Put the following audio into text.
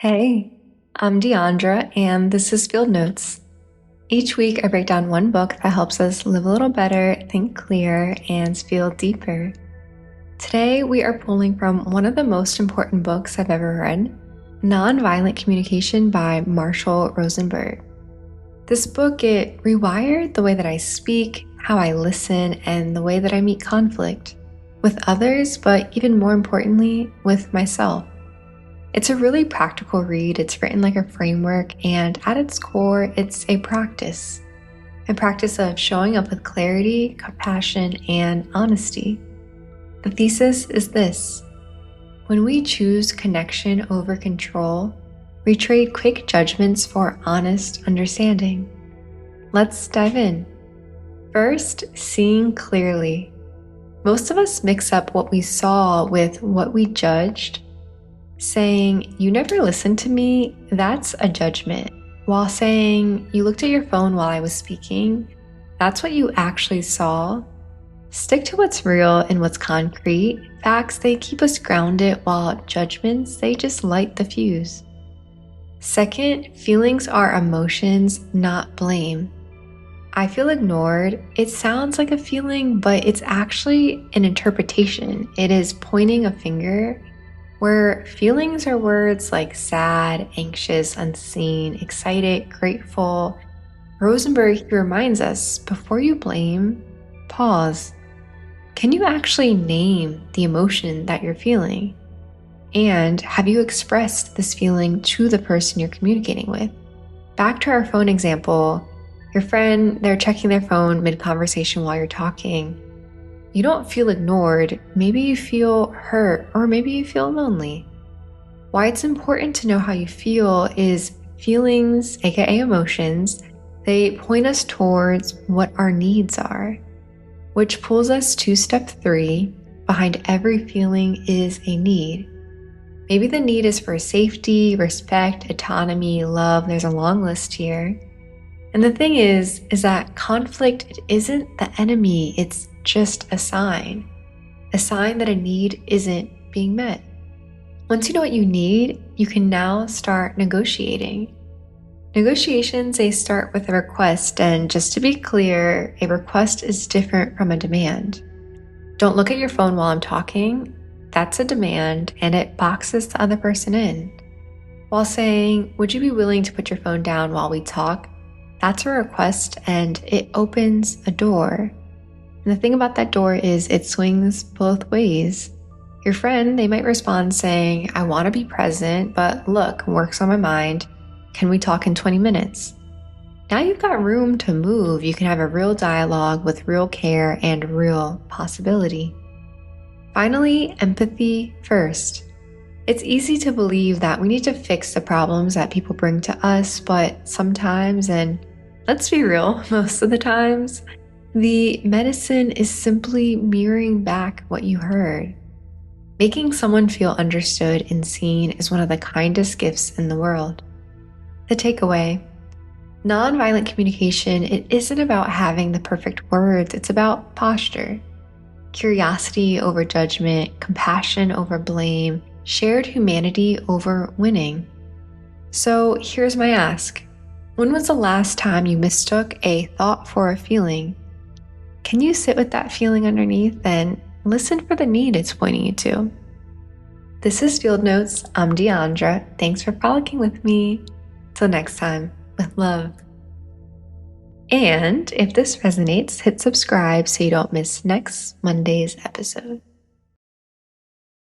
Hey, I'm Deandra, and this is Field Notes. Each week, I break down one book that helps us live a little better, think clearer, and feel deeper. Today, we are pulling from one of the most important books I've ever read, Nonviolent Communication by Marshall Rosenberg. This book, it rewired the way that I speak, how I listen, and the way that I meet conflict with others, but even more importantly, with myself. It's a really practical read. It's written like a framework, and at its core, it's a practice of showing up with clarity, compassion, and honesty. The thesis is this: when we choose connection over control, we trade quick judgments for honest understanding. Let's dive in. First, seeing clearly. Most of us mix up what we saw with what we judged. Saying, "You never listened to me," that's a judgment. While saying, "You looked at your phone while I was speaking," that's what you actually saw. Stick to what's real and what's concrete. Facts, they keep us grounded, while judgments, they just light the fuse. Second, feelings are emotions, not blame. I feel ignored. It sounds like a feeling, but it's actually an interpretation. It is pointing a finger. Where feelings are words like sad, anxious, unseen, excited, grateful. Rosenberg reminds us, before you blame, pause. Can you actually name the emotion that you're feeling? And have you expressed this feeling to the person you're communicating with? Back to our phone example, your friend, they're checking their phone mid-conversation while you're talking. You don't feel ignored, maybe you feel hurt, or maybe you feel lonely. Why it's important to know how you feel is feelings, aka emotions, they point us towards what our needs are, which pulls us to step 3. Behind every feeling is a need. Maybe the need is for safety, respect, autonomy, love. There's a long list here. And the thing is that conflict, it isn't the enemy, it's just a sign that a need isn't being met. Once you know what you need, you can now start negotiating. Negotiations, they start with a request, and just to be clear, a request is different from a demand. Don't look at your phone while I'm talking. That's a demand, and it boxes the other person in. While saying, "Would you be willing to put your phone down while we talk?" That's a request, and it opens a door. And the thing about that door is it swings both ways. Your friend, they might respond saying, "I want to be present, but look, work's on my mind. Can we talk in 20 minutes? Now you've got room to move. You can have a real dialogue with real care and real possibility. Finally, empathy first. It's easy to believe that we need to fix the problems that people bring to us, but sometimes, and let's be real, most of the times, the medicine is simply mirroring back what you heard. Making someone feel understood and seen is one of the kindest gifts in the world. The takeaway: nonviolent communication, it isn't about having the perfect words, it's about posture. Curiosity over judgment, compassion over blame, shared humanity over winning. So here's my ask. When was the last time you mistook a thought for a feeling? Can you sit with that feeling underneath and listen for the need it's pointing you to? This is Field Notes. I'm Deandra. Thanks for frolicking with me. Till next time, with love. And if this resonates, hit subscribe so you don't miss next Monday's episode.